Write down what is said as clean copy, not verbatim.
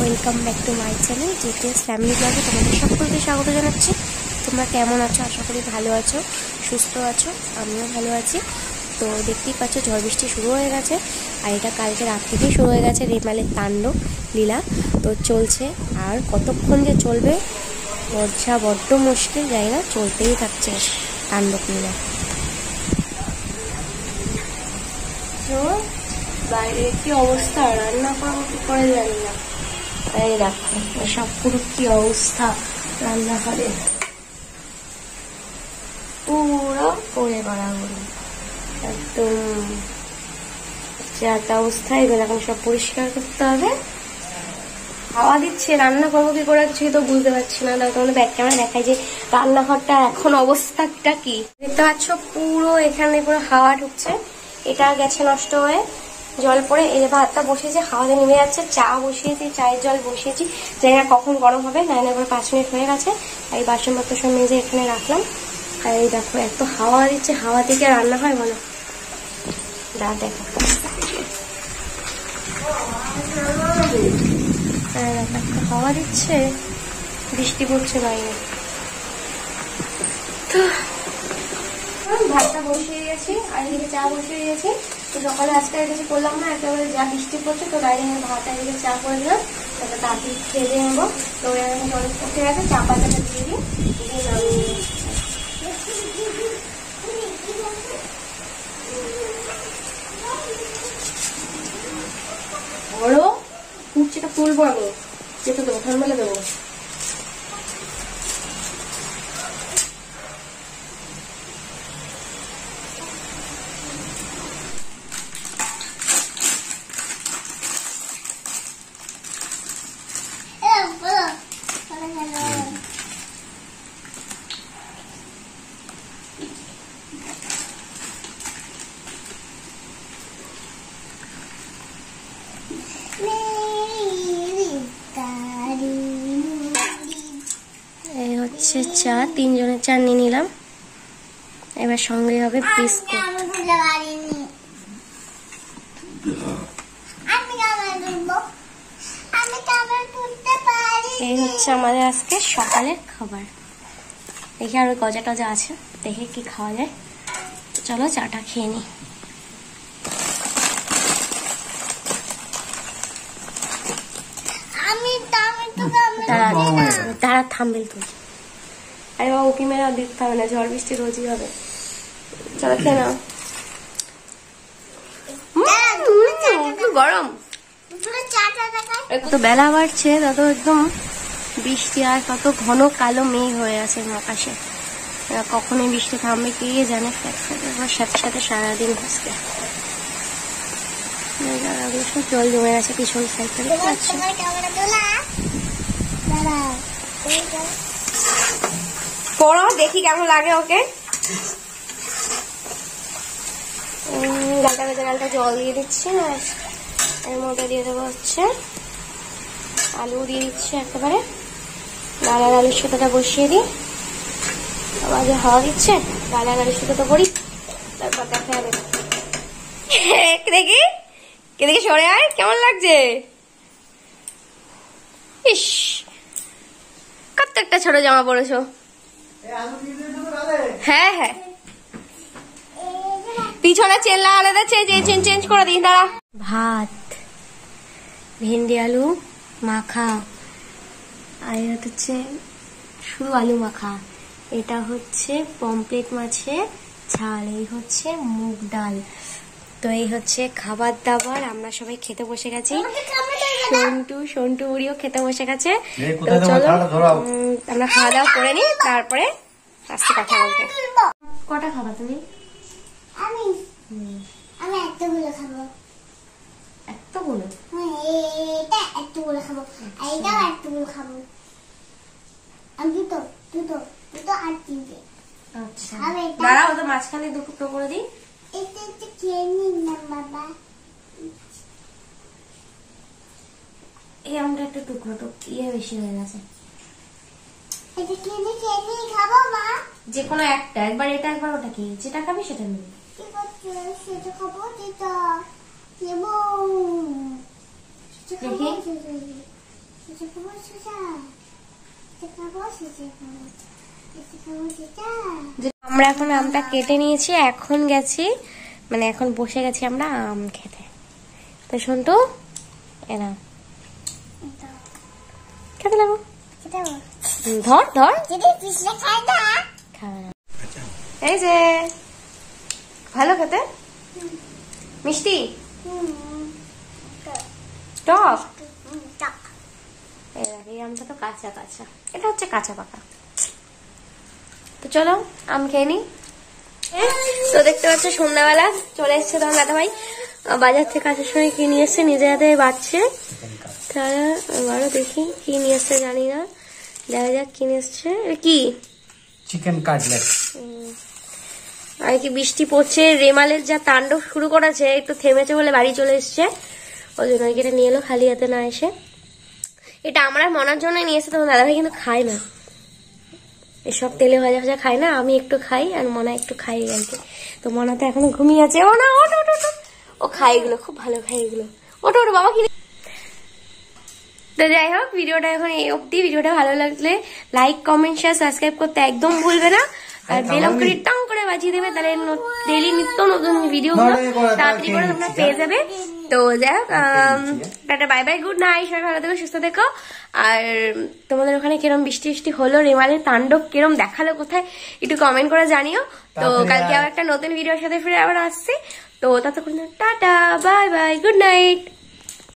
Welcome back to my channel GTS family ব্লগে তোমাদের সকলকে স্বাগত জানাচ্ছি। তোমরা কেমন আছো? আশা করি ভালো আছো, সুস্থ আছো। আমিও ভালো আছি। তো দেখতেই পাচ্ছ ঝড় বৃষ্টি শুরু হয়ে গেছে, আর এটা কালকে রাত থেকেই শুরু হয়ে গেছে রেমালের তাণ্ডব লীলা। তো চলছে, আর কতক্ষণ যে চলবে বোঝা বড্ড মুশকিল, যাই না, চলতেই থাকছে তাণ্ডব লীলা। তো বাইরে কি অবস্থা, রান্না করবো কি করে জানি না। এই দেখো সব পুরো কি অবস্থা রান্নাঘরে, পুরো পড়ে গড়াগড়ি, একদম একটা অবস্থা। এগুলো এখন সব পরিষ্কার করতে হবে। হাওয়া দিচ্ছে, রান্না করবো কি করে কিছুই তো বুঝতে পারছি না। তোমাদের ব্যাক ক্যামেরা দেখায় যে রান্নাঘরটা এখন অবস্থাটা কি দেখতে পাচ্ছ। পুরো এখানে পুরো হাওয়া ঢুকছে, এটা গেছে নষ্ট হয়ে, জল পড়ে। এই যে ভাতটা বসিয়েছি, হাওয়াতে নেমে যাচ্ছে। চা বসিয়েছি, চায়ের জল বসিয়েছি, জানি না কখন গরম হবে। নাইন একবার 5 মিনিট হয়ে গেছে। এই বাসনপত্র সব মেজে এখানে রাখলাম। আর এই দেখো এত হাওয়া দিচ্ছে, হাওয়া থেকে রান্না হয় বলো? দেখো হাওয়া দিচ্ছে, বৃষ্টি পড়ছে বাইরে। তো ভাতটা বসিয়ে গেছি, আর এদিকে চা বসিয়ে গেছি। তো সকালে আজকে আর কিছু করলাম না, একেবারে যা বৃষ্টি পড়ছে তো বাইরে ভাত এদিকে চা করে দিলাম। তারপর তাড়াতাড়ি খেয়ে দিয়ে নেবো। তো এখন জল উঠে গেছে, চা পাতাটা দিয়ে দিই, দিয়ে নামিয়ে বড় কুচিটা তুলবো আমি, যেতে দেবো, ঠান্ডা মেলে দেবো। হচ্ছে চা, 3 জনের চা নিয়ে নিলাম। এবার সঙ্গে হবে বিস্কুট। এই হচ্ছে আমাদের আজকে সকালের খাবার। দেখি আর ওই গজা টজা আছে, দেখে কি খাওয়া যায়। চলো চাটা খেয়ে নি। তারা থামবেল তুই। আরে বাবা উকি মেরে দেখতে হবে না, ঝড় বৃষ্টি রোজই হবে। চলো খেয়ে নাও। গরম একটু বেলা বাড়ছে, তত একদম বৃষ্টি, আর কত ঘন কালো মেঘ হয়ে আছে আকাশে। কখনই বৃষ্টি থামবে কে জানে। সাথে সাথে সারাদিন ভাসবে। জল জমে গেছে পিছন সাইডটা, দেখতে পাচ্ছি। পড়ো দেখি কেমন লাগে ওকে। গালটা ভেজে গালটা জল দিয়ে দিচ্ছি, এর মধ্যে দিয়ে দেবো হচ্ছে আলু দিয়ে দিচ্ছি একেবারে। ডাল আর আলুর সুতোটা বসিয়ে দিই। আবার যে হাওয়া দিচ্ছে, ডাল আর আলুর সুতোটা করি, তারপর দেখা যাবে। দেখি কে দেখি সরে আয়, কেমন লাগছে? ইস কত একটা ছোট জামা পরেছো। হ্যাঁ হ্যাঁ, পিছনে চেন লাগালে চেঞ্জ করে দিই। দাঁড়া। ভাত, ভেন্ডি আলু মাখা, আর হচ্ছে শুধু আলু মাখা। এটা হচ্ছে পমপ্লেট মাছের ঝাল, এই হচ্ছে মুগ ডাল। তো এই হচ্ছে খাবার দাবার। আমরা সবাই খেতে বসে গেছি, সন্টু বুড়িও খেতে বসে গেছে। তো চলো আমরা খাওয়া দাওয়া করে নি, তারপরে আস্তে কথা বলতে। কটা খাবা তুমি? আমি এতগুলো খাবো। এতগুলো? এটা এতগুলো খাবো, এইটাও এতগুলো খাবো। আমি দুটো আর 3টে। আচ্ছা দাঁড়াও, তো মাঝখানে দুটো করে দিই। এটা খেয়ে নিন না বাবা। এই আমটা একটা টুকরো বেশি হয়ে গেছে। এটা খেয়ে নি খাবো মা। যে কোনো একটা, একবার এটা একবার ওটা, কি যেটা খাবি সেটা নিবি। ঠিক আছে সেটা খাবো, যেটা নেবো। দেখি আমরা এখন আমটা কেটে নিয়েছি, এখন গেছি মানে এখন বসে গেছি আমরা আম খেতে। তো সন্তু এনা খেতে লাগো, ধর ধর। এই যে ভালো খেতে, মিষ্টি টক। এই আমটা তো কাঁচা কাঁচা, এটা হচ্ছে কাঁচা পাকা। তো চলো আম খেয়ে নি। তো দেখতে পাচ্ছ সন্ধ্যাবেলা চলে এসছে তোমার দাদা ভাই বাজার থেকে আসার সময় কি নিয়ে এসছে, নিজে হাতে বাড়ছে। তাহলে এবারও দেখি কি নিয়ে এসছে জানি না, দেখা যাক কি নিয়ে এসছে। কি চিকেন কাটলেট। আর কি বৃষ্টি পড়ছে, রেমালের যা তাণ্ডব শুরু করেছে, একটু থেমেছে বলে বাড়ি চলে এসছে, ওই জন্য এটা নিয়ে এলো খালি হাতে না এসে। এটা আমরা মনার জন্য নিয়ে এসে, তোমার দাদাভাই কিন্তু খায় না এসব তেলে ভাজা ভাজা খায় না, আমি একটু খাই আর মনা একটু খাই আর কি। তো মনা তো এখনো ঘুমিয়ে আছে, ও না ওটো ওটো ওটো, ও খায় এগুলো, খুব ভালো খায় এগুলো, ওটো ওটো বাবা কি। তো যাই হোক ভিডিওটা এখন এই অবধি। ভিডিওটা ভালো লাগলে লাইক কমেন্ট শেয়ার সাবস্ক্রাইব করতে একদম ভুলবে না, আর বেল আইকনটি টং করে বাজিয়ে দেবে, তাহলে ডেইলি নিত্য নতুন ভিডিওগুলো তাড়াতাড়ি করে তোমরা পেয়ে যাবে। তো যাই হোক tata bye bye, good night, সবাই ভালো থেকো সুস্থ থেকো। আর তোমাদের ওখানে কিরম বৃষ্টি বৃষ্টি হলো, রেমালের তাণ্ডব কিরম দেখালো কোথায় একটু কমেন্ট করে জানিও। তো কালকে আবার একটা নতুন ভিডিওর সাথে ফিরে আবার আসছি। তো ততক্ষণ tata bye bye, good night.